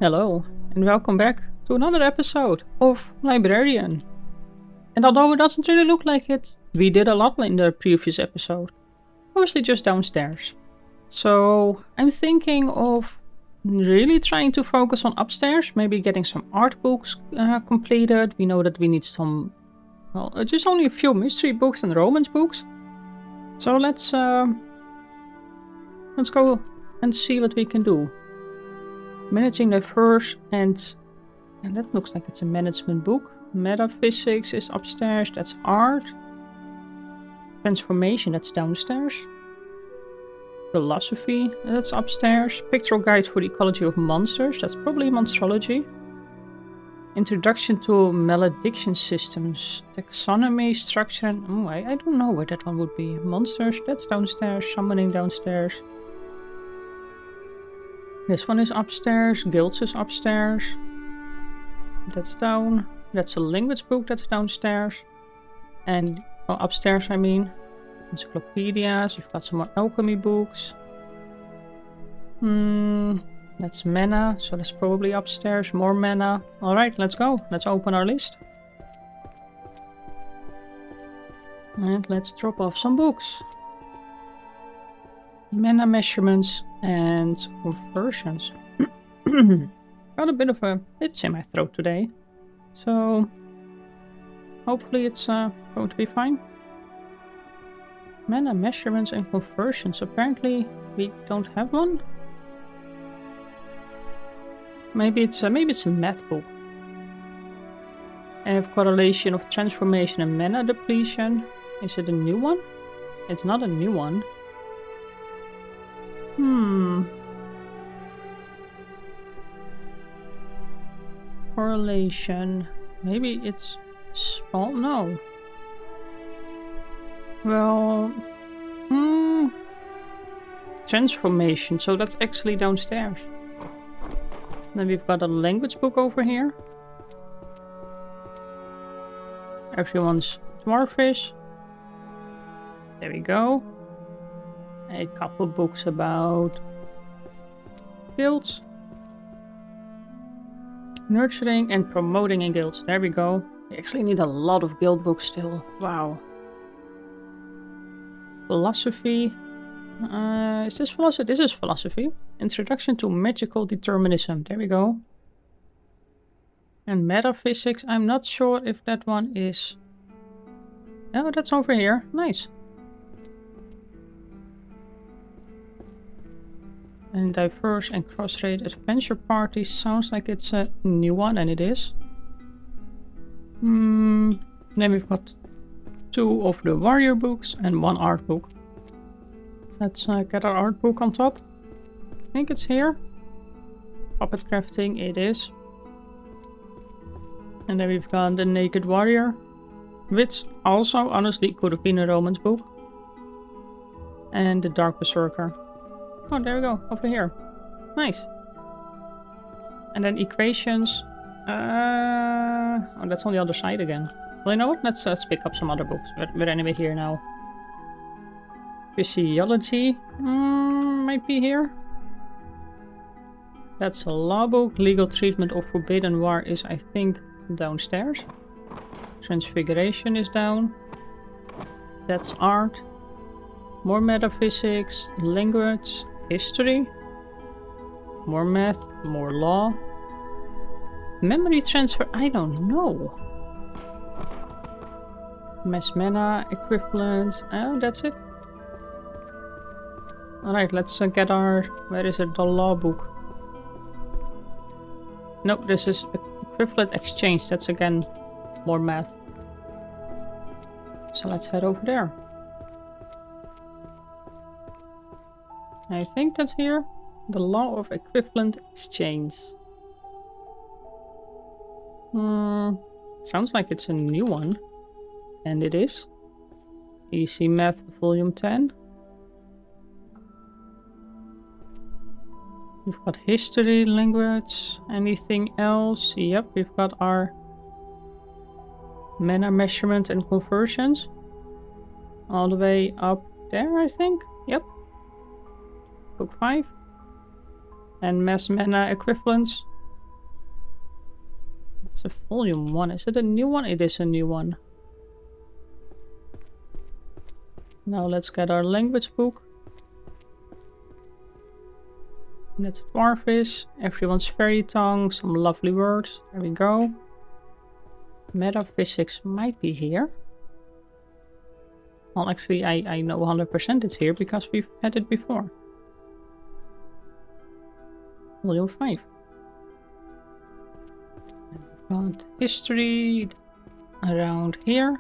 Hello, and welcome back to another episode of Librarian. And although it doesn't really look like it, we did a lot in the previous episode. Mostly just downstairs. So I'm thinking of really trying to focus on upstairs, maybe getting some art books completed. We know that we need some, well, just only a few mystery books and romance books. So let's go and see what we can do. Managing diverse and that looks like it's a management book. Metaphysics is upstairs, that's art. Transformation, that's downstairs. Philosophy, that's upstairs. Pictorial guide for the ecology of monsters, that's probably monstrology. Introduction to malediction systems. Taxonomy, structure, and I don't know where that one would be. Monsters, that's downstairs. Summoning downstairs. This one is upstairs. Guilds is upstairs. That's down. That's a language book, that's downstairs. And upstairs, I mean. Encyclopedias. You've got some more alchemy books. That's mana, so that's probably upstairs. More mana. Alright, let's go. Let's open our list. And let's drop off some books. Mana measurements and conversions. Got a bit of a itch in my throat today. So hopefully it's going to be fine. Mana measurements and conversions. Apparently we don't have one. Maybe it's a math book. I have correlation of transformation and mana depletion. Is it a new one? It's not a new one. Correlation. Maybe it's small? No. Well, transformation. So that's actually downstairs. Then we've got a language book over here. Everyone's dwarfish. There we go. A couple books about guilds. Nurturing and promoting in guilds. There we go. We actually need a lot of guild books still. Wow. Philosophy. Is this philosophy? This is philosophy. Introduction to magical determinism. There we go. And metaphysics. I'm not sure if that one is... Oh, that's over here. Nice. And diverse and cross-rate adventure parties. Sounds like it's a new one, and it is. Then we've got 2 of the warrior books and 1 art book. Let's get our art book on top. I think it's here. Puppet crafting, it is. And then we've got the naked warrior, which also honestly could have been a romance book. And the dark berserker. Oh, there we go, over here. Nice. And then equations. Oh, that's on the other side again. Well, you know what? Let's pick up some other books. We're anyway here now. Physiology might be here. That's a law book. Legal treatment of forbidden war is, I think, downstairs. Transfiguration is down. That's art. More metaphysics, language, history. More math, more law. Memory transfer, I don't know. Mass mana, equivalent. Oh, that's it. Alright, let's get our... Where is it? The law book. Nope, this is equivalent exchange. That's again more math. So let's head over there. I think that's here. The law of equivalent exchange. Sounds like it's a new one. And it is. Easy Math Volume 10. We've got history, language, anything else? Yep, we've got our mana measurement and conversions. All the way up there, I think. Yep. Book 5. And mass mana equivalents. It's a volume 1. Is it a new one? It is a new one. Now let's get our language book. That's Dwarfish. Everyone's fairy tongue. Some lovely words. There we go. Metaphysics might be here. Well, actually, I know 100% it's here because we've had it before. Volume 5. And we've got history around here.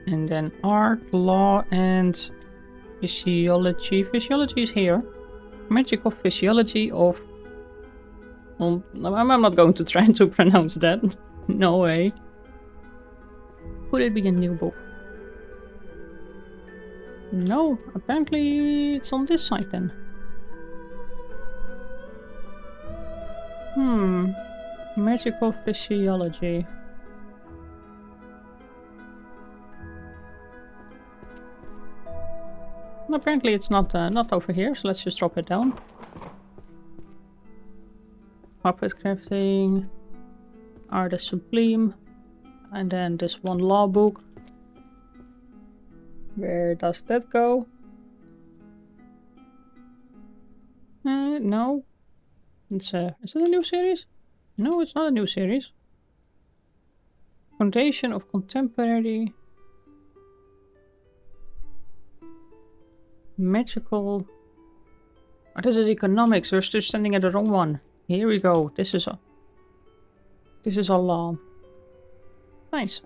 And then art, law, and physiology. Physiology is here. Magical physiology of... I'm not going to try to pronounce that. No way. Could it be a new book? No, apparently it's on this side then. Magical physiology. Apparently it's not over here, so let's just drop it down. Puppet crafting, art is sublime, and then this one law book. Where does that go? No. Is it a new series? No, it's not a new series. Foundation of Contemporary Magical. Oh, this is economics. We're still standing at the wrong one. Here we go. This is a law. Nice.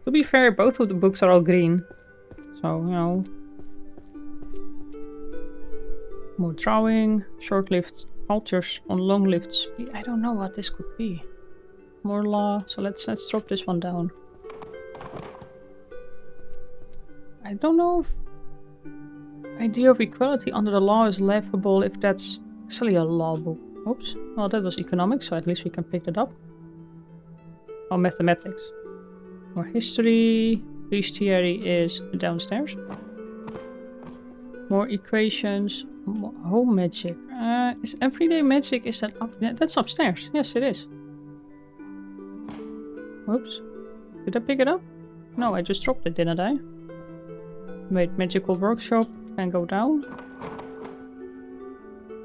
To be fair, both of the books are all green. So, you know. More drawing. Short-lived cultures on long-lived speed. I don't know what this could be. More law. So let's drop this one down. I don't know if idea of equality under the law is laughable if that's actually a law book. Oops. Well, that was economics, so at least we can pick it up. Oh, mathematics. More history. Bestiary is downstairs. More equations. More home magic. Is everyday magic, is that up? Yeah, that's upstairs. Yes, it is. Whoops. Did I pick it up? No, I just dropped it, didn't I? Wait, magical workshop can go down.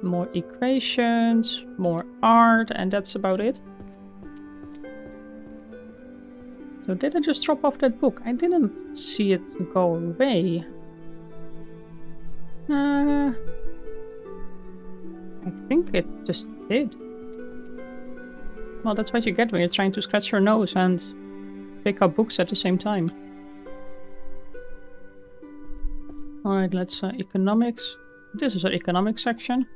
More equations, more art, and that's about it. So did I just drop off that book? I didn't see it go away. I think it just did. Well, that's what you get when you're trying to scratch your nose and pick up books at the same time. Alright, let's economics. This is our economics section.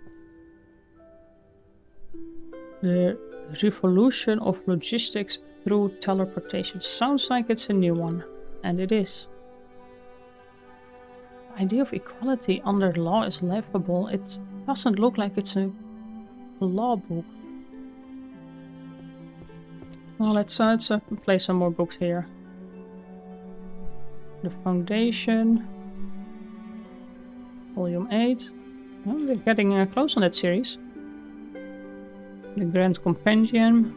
The revolution of logistics through teleportation. Sounds like it's a new one. And it is. The idea of equality under law is laughable. It doesn't look like it's a law book. Well, let's place some more books here. The Foundation. Volume 8. Well, we're getting close on that series. The Grand Compendium.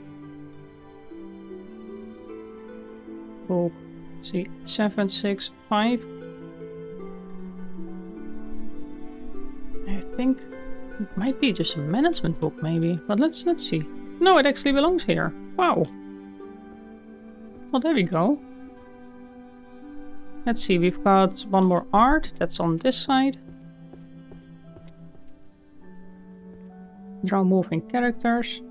Book 765. I think it might be just a management book, maybe. But let's see. No, it actually belongs here. Wow. Well, there we go. Let's see. We've got one more art. That's on this side. Draw moving characters.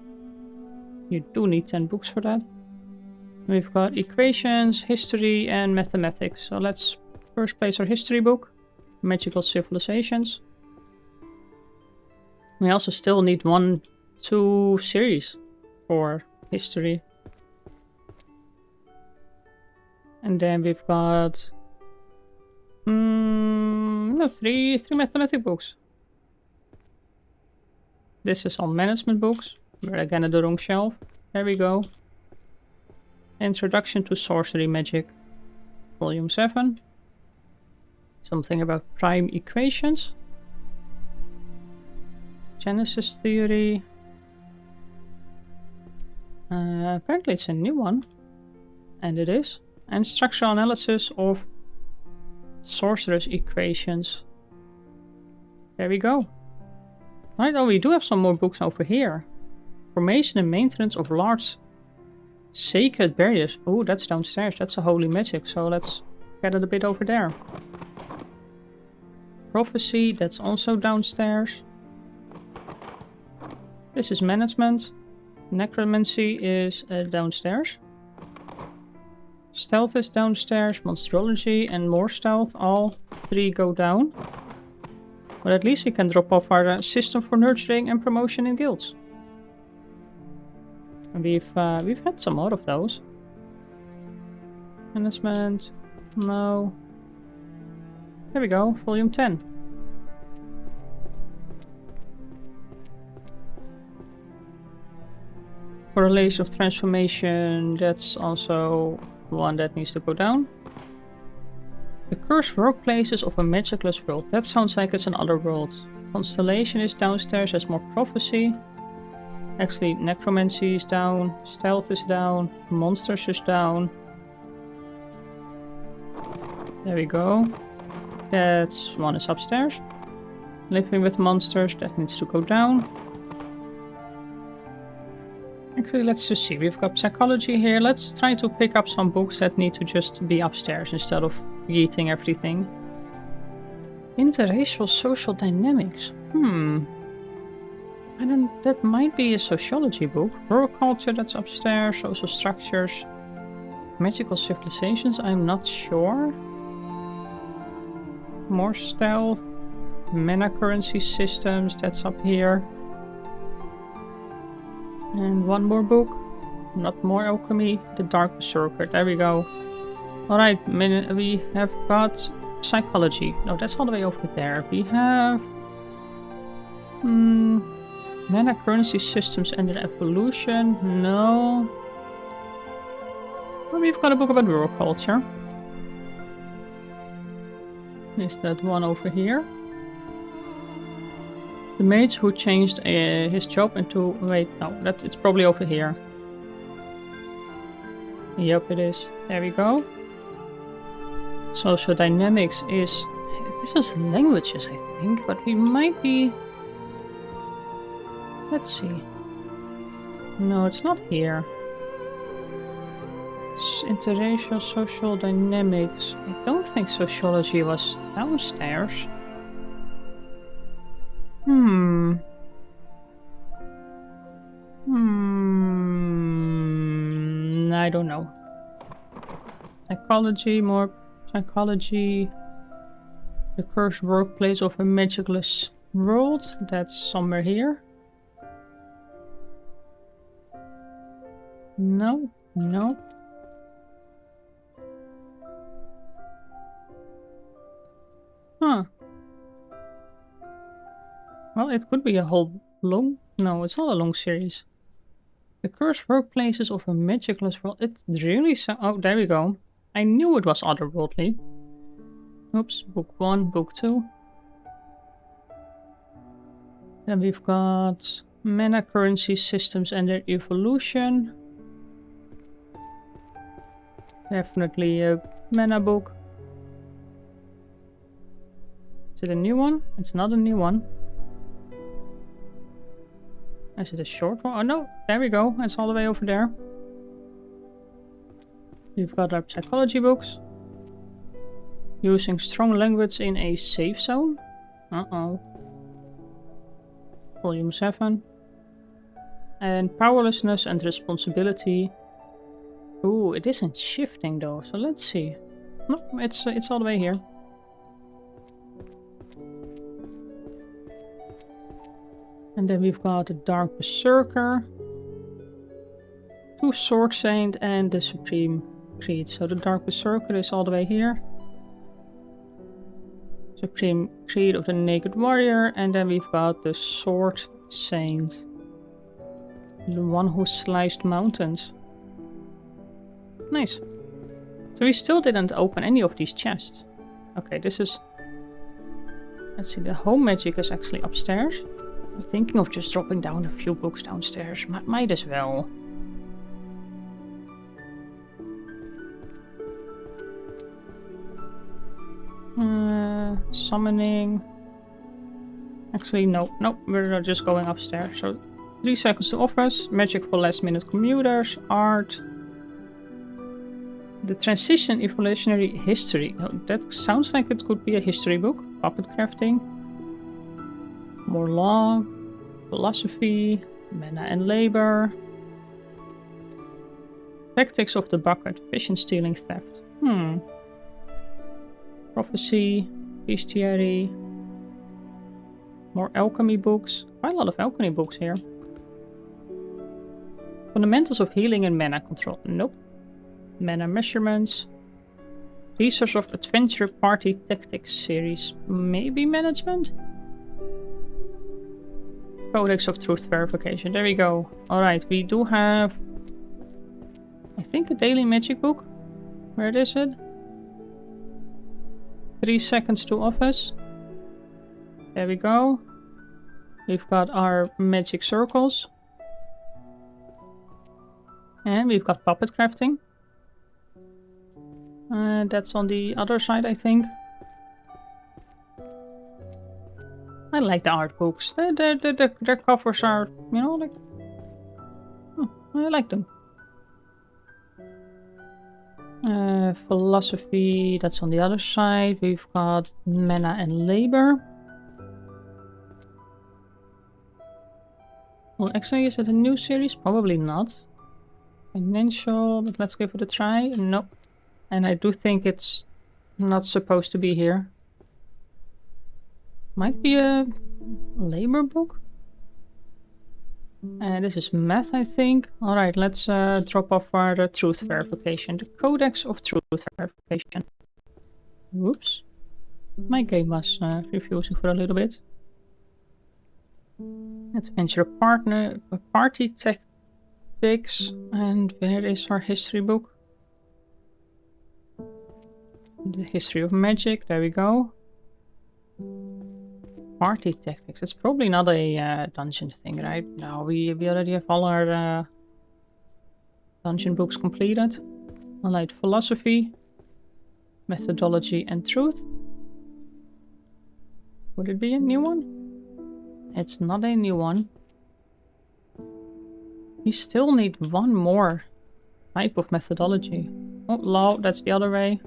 You do need 10 books for that. We've got equations, history, and mathematics. So let's first place our history book. Magical civilizations. We also still need 2 series for history. And then we've got 3 mathematic books. This is on management books. We're again at the wrong shelf. There we go. Introduction to Sorcery Magic. Volume 7. Something about prime equations. Genesis theory. Apparently it's a new one. And it is. And structural analysis of sorcerer's equations. There we go. Right, oh, we do have some more books over here. Formation and maintenance of large sacred barriers. Oh, that's downstairs. That's a holy magic. So let's get it a bit over there. Prophecy, that's also downstairs. This is management. Necromancy is downstairs. Stealth is downstairs. Monstrology and more stealth. All three go down. But at least we can drop off our system for nurturing and promotion in guilds. And we've had some more of those. Management. No. There we go. Volume 10. Correlation of transformation. That's also one that needs to go down. The cursed workplaces of a magicless world. That sounds like it's another world. Constellation is downstairs. There's more prophecy. Actually, necromancy is down. Stealth is down. Monsters is down. There we go. That's one is upstairs. Living with monsters. That needs to go down. Actually, let's just see. We've got psychology here. Let's try to pick up some books that need to just be upstairs instead of yeeting everything. Interracial social dynamics. That might be a sociology book. Rural culture, that's upstairs. Social structures. Magical civilizations, I'm not sure. More stealth. Mana currency systems, that's up here. And one more book. Not more alchemy. The Dark Berserker, there we go. Alright, we have got psychology. No, that's all the way over there. We have... mana currency systems and their evolution. No. Well, we've got a book about rural culture. Is that one over here? The mage who changed his job into... Wait, no, it's probably over here. Yep, it is. There we go. Social dynamics is... This is languages, I think, but we might be... Let's see. No, it's not here. It's interracial social dynamics. I don't think sociology was downstairs. I don't know. Psychology, more psychology. The cursed workplace of a magicless world. That's somewhere here. No, no. Huh. Well, it could be a whole long... No, it's not a long series. The cursed workplaces of a magicless world. It really... Oh, there we go. I knew it was otherworldly. Oops, book 1, book 2. Then we've got mana currency systems and their evolution. Definitely a mana book. Is it a new one? It's not a new one. Is it a short one? Oh no, there we go. It's all the way over there. We've got our psychology books. Using strong language in a safe zone. Uh-oh. Volume 7. And powerlessness and responsibility. Ooh, it isn't shifting though, so let's see. No, it's all the way here. And then we've got the Dark Berserker, 2 Sword Saint and the Supreme Creed. So the Dark Berserker is all the way here. Supreme Creed of the Naked Warrior, and then we've got the Sword Saint. The one who sliced mountains. Nice. So we still didn't open any of these chests. Okay, this is... Let's see, the home magic is actually upstairs. I'm thinking of just dropping down a few books downstairs. Might as well. Summoning. Actually, no, we're just going upstairs. So 3 seconds to office, magic for last minute commuters, art. The transition evolutionary history. Oh, that sounds like it could be a history book. Puppet crafting. More law, philosophy, mana and labor. Tactics of the bucket, vision stealing, theft. Prophecy, bestiary. More alchemy books. Quite a lot of alchemy books here. Fundamentals of healing and mana control. Nope. Mana measurements. Resource of Adventure Party Tactics series. Maybe management? Codex of Truth Verification. There we go. Alright, we do have... I think a daily magic book. Where is it? 3 seconds to office. There we go. We've got our magic circles. And we've got puppet crafting. That's on the other side, I think. I like the art books. Their covers are, you know, like... Oh, I like them. Philosophy, that's on the other side. We've got mana and labor. Well, actually, is it a new series? Probably not. Financial, but let's give it a try. Nope. And I do think it's not supposed to be here. Might be a labor book. And this is math, I think. Alright, let's drop off our truth verification. The Codex of Truth Verification. Whoops. My game was refusing for a little bit. Adventure partner, party tactics. And where is our history book? The history of magic, there we go. Party tactics. It's probably not a dungeon thing, right? No, we already have all our dungeon books completed. Alright, philosophy, methodology, and truth. Would it be a new one? It's not a new one. We still need one more type of methodology. Oh, law, that's the other way.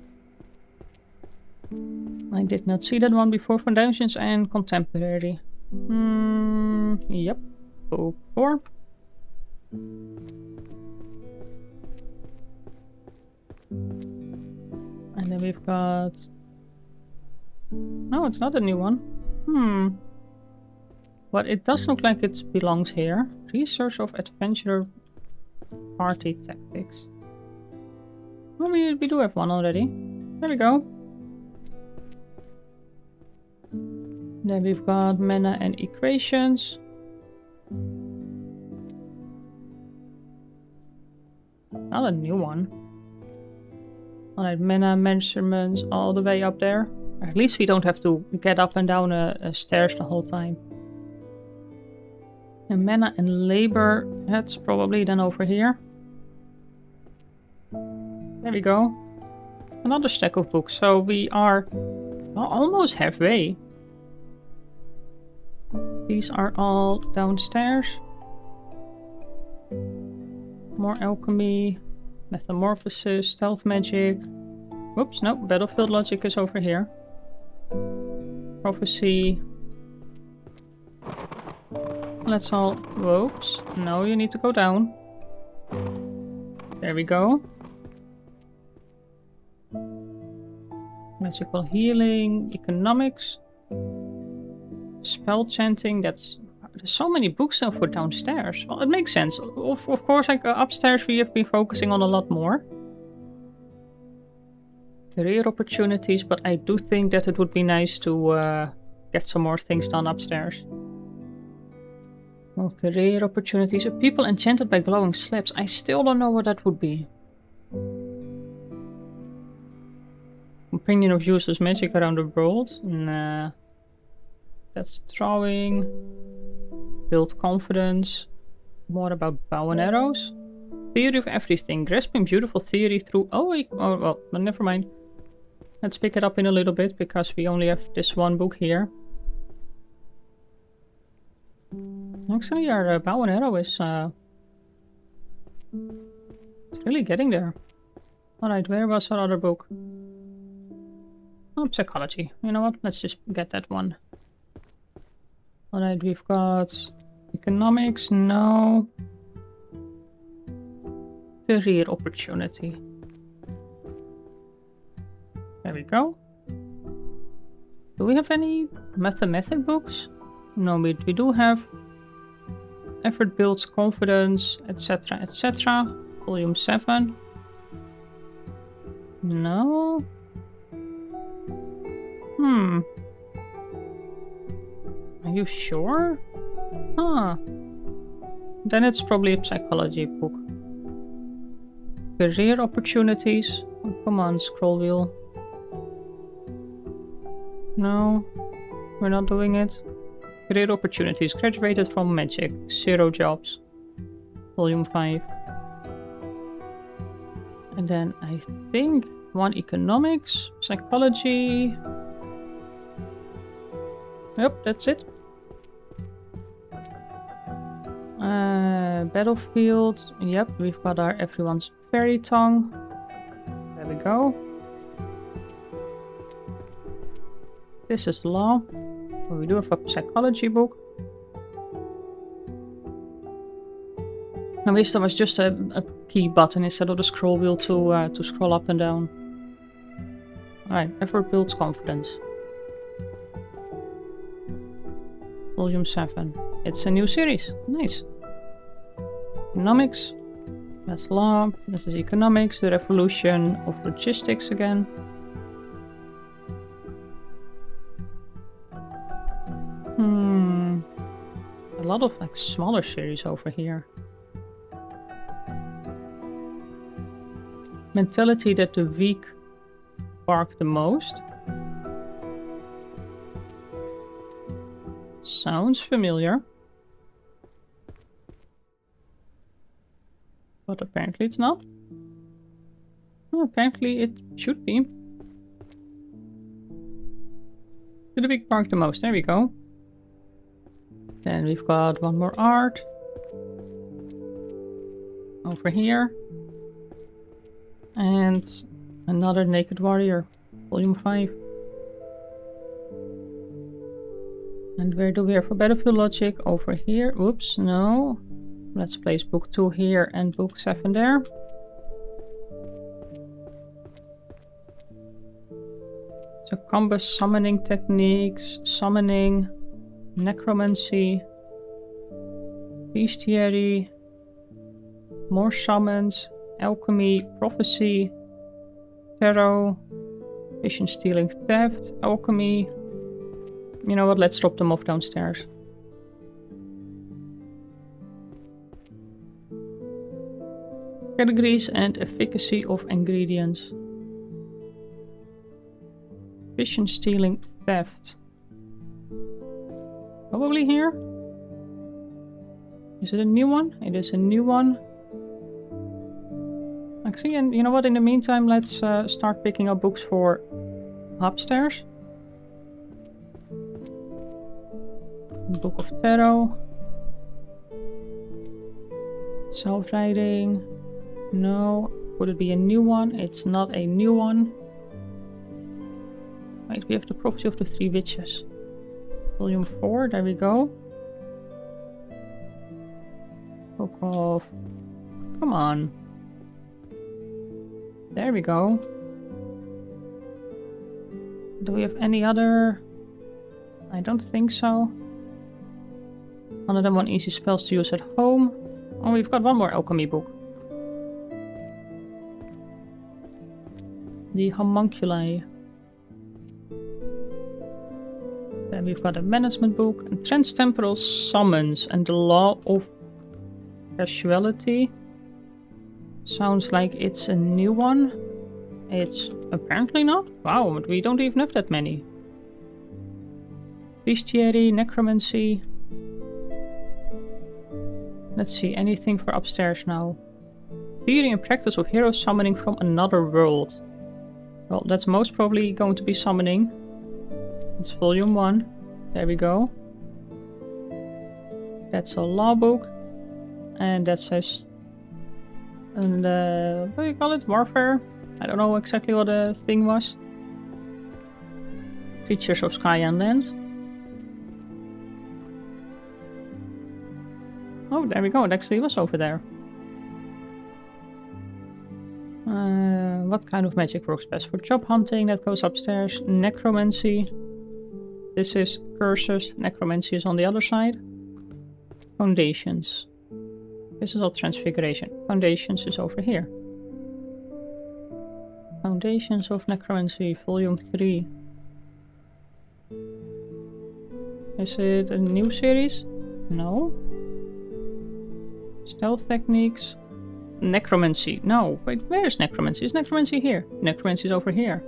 I did not see that one before. Foundations and Contemporary. Yep. Book 4. And then we've got... No, it's not a new one. But it does look like it belongs here. Research of Adventure Party Tactics. Well, we do have one already. There we go. Then we've got mana and equations. Not a new one. Alright, mana measurements all the way up there. At least we don't have to get up and down stairs the whole time. And mana and labor, that's probably then over here. There we go. Another stack of books. So we are almost halfway. These are all downstairs. More alchemy, metamorphosis, stealth magic. Whoops, no, battlefield logic is over here. Prophecy. Let's all... Whoops. No, you need to go down. There we go. Magical healing, economics. Spell chanting, that's... There's so many books still for downstairs. Well, it makes sense. Of course, like upstairs we have been focusing on a lot more. Career opportunities, but I do think that it would be nice to get some more things done upstairs. Well, career opportunities. People enchanted by glowing slabs. I still don't know what that would be. Opinion of useless magic around the world. Nah. That's drawing. Build confidence. More about bow and arrows. Theory of everything. Grasping beautiful theory through... Oh, well, never mind. Let's pick it up in a little bit, because we only have this one book here. Actually, our bow and arrow is it's really getting there. Alright, where was our other book? Oh, psychology. You know what? Let's just get that one. Alright, we've got economics. No. Career opportunity. There we go. Do we have any mathematic books? No, we do have effort builds confidence, etc., etc. Volume 7. No. Are you sure? Huh. Then it's probably a psychology book. Career opportunities. Oh, come on, scroll wheel. No, we're not doing it. Career opportunities. Graduated from magic. 0 jobs. Volume 5. And then I think 1 economics, psychology. Yep, that's it. Battlefield. Yep, we've got our everyone's fairy tongue. There we go. This is law. Well, we do have a psychology book. I wish there was just a key button instead of the scroll wheel to scroll up and down. Alright, effort builds confidence. Volume 7. It's a new series. Nice. Economics. That's law. This is economics. The revolution of logistics again. A lot of like smaller series over here. Mentality that the weak bark the most. Sounds familiar. But apparently it's not. Well, apparently it should be. To the weak bark the most. There we go. Then we've got one more art. Over here. And another Naked Warrior. Volume 5. And where do we have for Battlefield Logic? Over here. Oops, no. Let's place book 2 here and book 7 there. So combo summoning techniques, summoning, necromancy, bestiary, more summons, alchemy, prophecy, tarot, vision stealing, theft, alchemy. You know what, let's drop them off downstairs. Categories and efficacy of ingredients. Vision stealing, theft. Probably here. Is it a new one? It is a new one. Actually, and you know what? In the meantime, let's start picking up books for upstairs. Book of Tarot. Self-writing. No. Would it be a new one? It's not a new one. Right, we have the Prophecy of the 3 Witches. Volume 4, there we go. Book of... Come on. There we go. Do we have any other... I don't think so. Other than 1 easy spells to use at home. Oh, we've got one more alchemy book. The Homunculi. Then we've got a management book. And Transtemporal Summons and the Law of Casuality. Sounds like it's a new one. It's apparently not. Wow, but we don't even have that many. Bestiary, Necromancy. Let's see, anything for upstairs now. Theory and practice of hero summoning from another world. Well, that's most probably going to be summoning. It's volume 1. There we go. That's a law book. And that says... And, what do you call it? Warfare? I don't know exactly what the thing was. Creatures of Sky and Land. Oh, there we go. It actually was over there. What kind of magic works best for job hunting? That goes upstairs. Necromancy. This is curses. Necromancy is on the other side. Foundations. This is all transfiguration. Foundations is over here. Foundations of Necromancy, volume 3. Is it a new series? No. Stealth techniques. Necromancy. No, wait, where is Necromancy? Is Necromancy here? Necromancy is over here.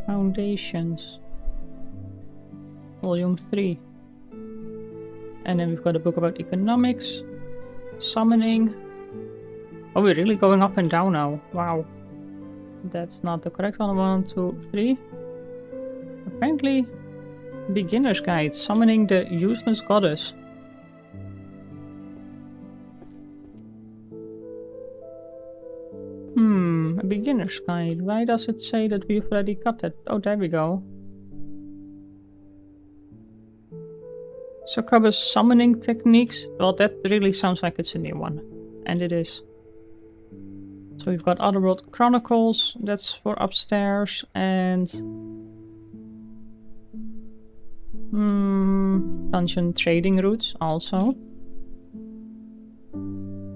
Foundations. Volume 3. And then we've got a book about economics. Summoning. Oh, we're really going up and down now. Wow. That's not the correct one. 1, 2, 3. Apparently, beginner's guide. Summoning the useless goddess. A beginner's guide. Why does it say that we've already got it? Oh, there we go. Succubus summoning techniques. Well, that really sounds like it's a new one. And it is. So we've got Otherworld Chronicles. That's for upstairs. And... Dungeon Trading Routes also.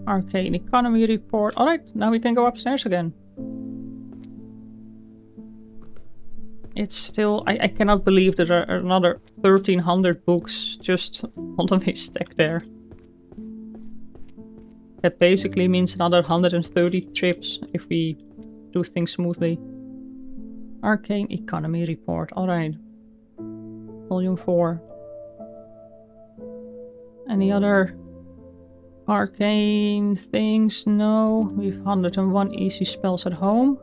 Arcane Economy Report. Alright, now we can go upstairs again. It's still... I cannot believe there are another 1300 books just on the stack there. That basically means another 130 trips if we do things smoothly. Arcane Economy Report. Alright. Volume 4. Any other arcane things? No. We've 101 easy spells at home.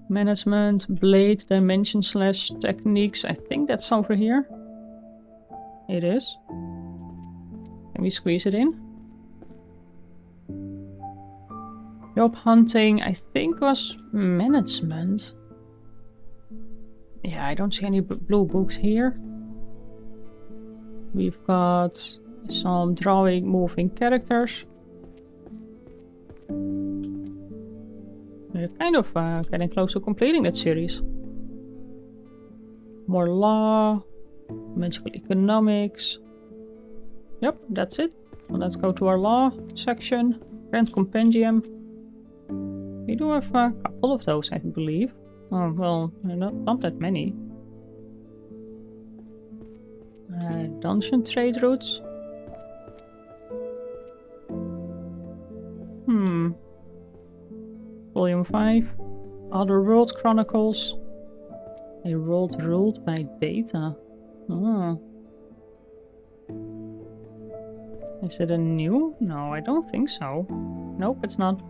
Management, Blade, Dimension Slash, Techniques. I think that's over here. It is. Can we squeeze it in? Job hunting, I think was management. Yeah, I don't see any blue books here. We've got some drawing, moving characters. We're kind of getting close to completing that series. More law, magical economics. Yep, that's it. Well, let's go to our law section. Grand Compendium. We do have a couple of those, I believe. Oh, well, not that many. Dungeon Trade Routes. Volume 5. Otherworld Chronicles. A world ruled by data. Oh. Is it a new? No, I don't think so. Nope, it's not.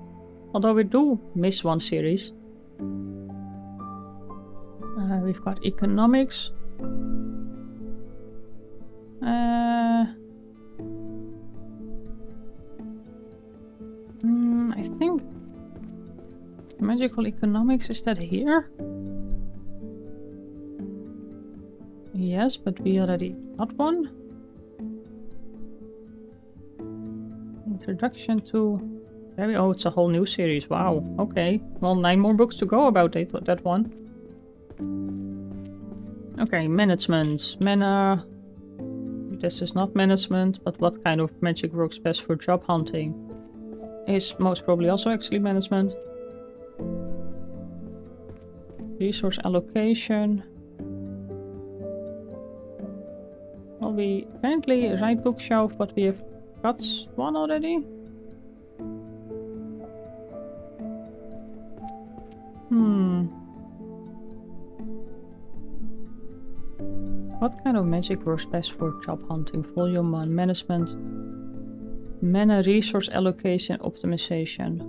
Although we do miss one series. We've got economics. I think magical economics, is that here? Yes, but we already got one. Introduction to... Oh, it's a whole new series. Wow, okay. Well, 9 more books to go about that one. Okay, management. Mana. This is not management, but what kind of magic works best for job hunting? Is most probably also actually management. Resource allocation. Well, we apparently write bookshelf, but we have got one already. What kind of magic works best for job hunting? Volume 1, management, mana resource allocation, optimization.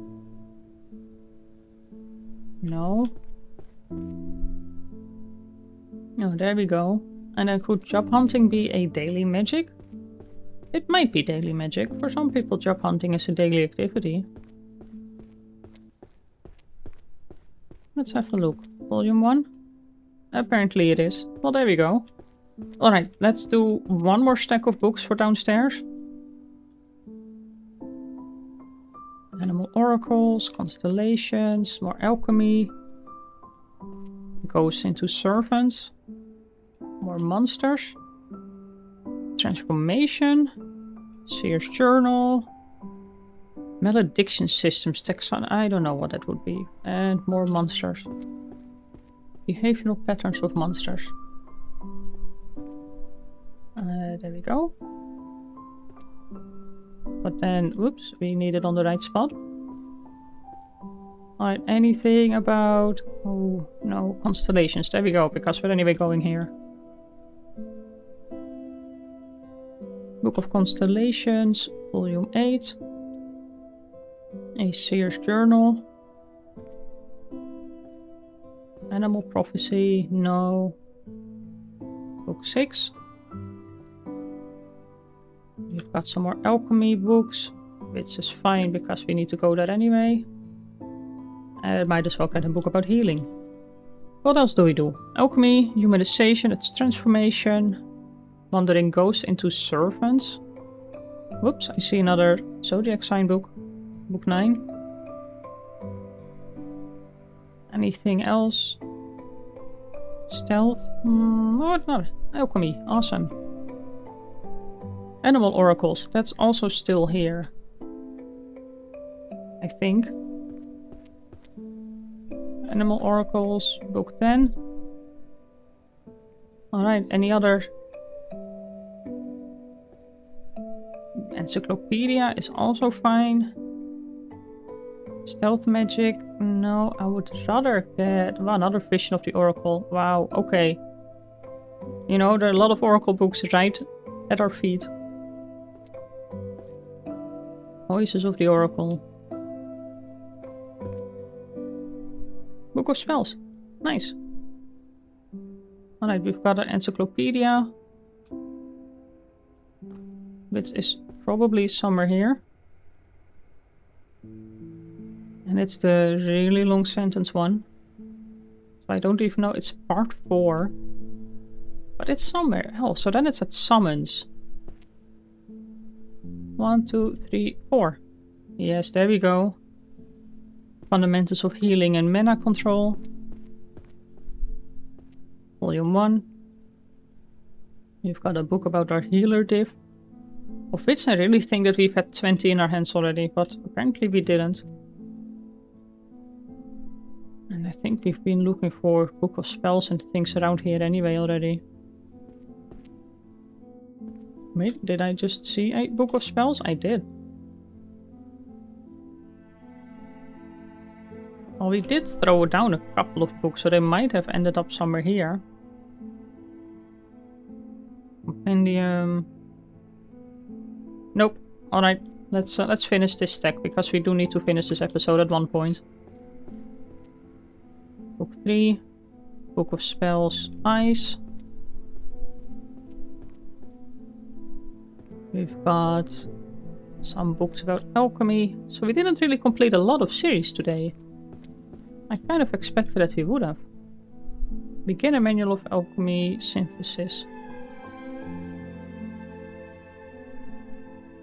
No. Oh, there we go. And then could job hunting be a daily magic? It might be daily magic. For some people, job hunting is a daily activity. Let's have a look. Volume 1? Apparently it is. Well, there we go. Alright, let's do one more stack of books for downstairs. Animal oracles, constellations, more alchemy. Goes into servants. More monsters. Transformation. Seer's journal. Malediction systems, taxon. I don't know what that would be. And more monsters. Behavioral patterns of monsters. There we go. But then, whoops, we need it on the right spot. Alright, anything about... Oh, no, constellations. There we go, because we're anyway going here. Book of Constellations, Volume 8. A Seer's Journal. Animal Prophecy, no. Book 6. We've got some more alchemy books, which is fine because we need to go there anyway. Might as well get a book about healing. What else do we do? Alchemy, humanization, it's transformation. Wandering ghosts into servants. Whoops, I see another zodiac sign book. Book 9. Anything else? Stealth? No, it's not. Alchemy, awesome. Animal oracles, that's also still here. I think. Animal oracles, book 10. Alright, any other? Encyclopedia is also fine. Stealth magic, no, I would rather get another vision of the oracle. Wow, okay. You know, there are a lot of oracle books right at our feet. Voices of the oracle. Book of spells. Nice. Alright, we've got an encyclopedia. Which is probably somewhere here. And it's the really long sentence one. So I don't even know, it's part 4. But it's somewhere else. So then it's at summons. 1, 2, 3, 4. Yes, there we go. Fundamentals of healing and mana control. Volume 1. We've got a book about our healer div. Of which I really think that we've had 20 in our hands already, but apparently we didn't. And I think we've been looking for book of spells and things around here anyway already. Wait, did I just see a book of spells? I did. Well, we did throw down a couple of books, so they might have ended up somewhere here. Compendium. Nope. Alright, let's finish this stack, because we do need to finish this episode at one point. Book 3. Book of Spells, Ice. We've got some books about alchemy. So we didn't really complete a lot of series today. I kind of expected that we would have. Beginner Manual of Alchemy Synthesis.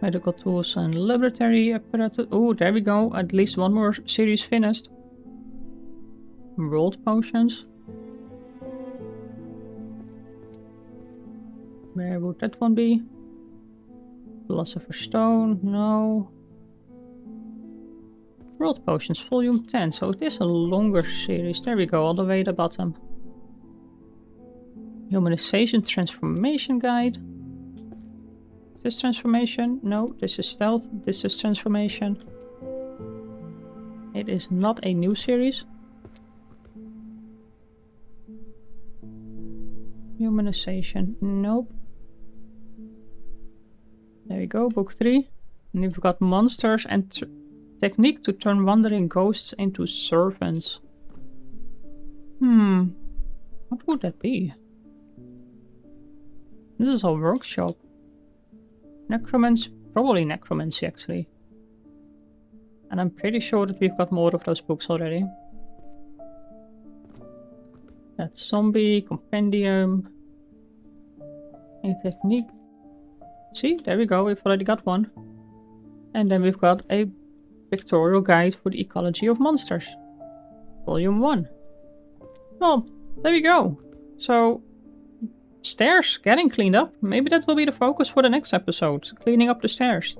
Medical tools and laboratory apparatus. Oh, there we go. At least one more series finished. World potions. Where would that one be? Philosopher's Stone, no. World Potions, Volume 10, so it is a longer series. There we go, all the way at the bottom. Humanization Transformation Guide. Is this transformation? No, this is stealth. This is transformation. It is not a new series. Humanization. Nope. There we go, book 3. And we've got monsters and technique to turn wandering ghosts into servants. What would that be? This is a workshop. Necromancy, probably necromancy actually. And I'm pretty sure that we've got more of those books already. That's zombie, compendium, a technique. See, there we go, we've already got one. And then we've got a pictorial guide for the ecology of monsters. Volume 1. Well, there we go. So, stairs getting cleaned up. Maybe that will be the focus for the next episode. Cleaning up the stairs.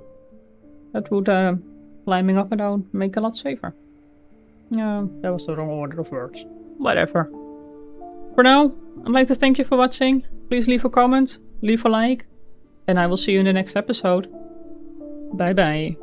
That would, climbing up and down, make a lot safer. Yeah, that was the wrong order of words. Whatever. For now, I'd like to thank you for watching. Please leave a comment, leave a like. And I will see you in the next episode. Bye bye.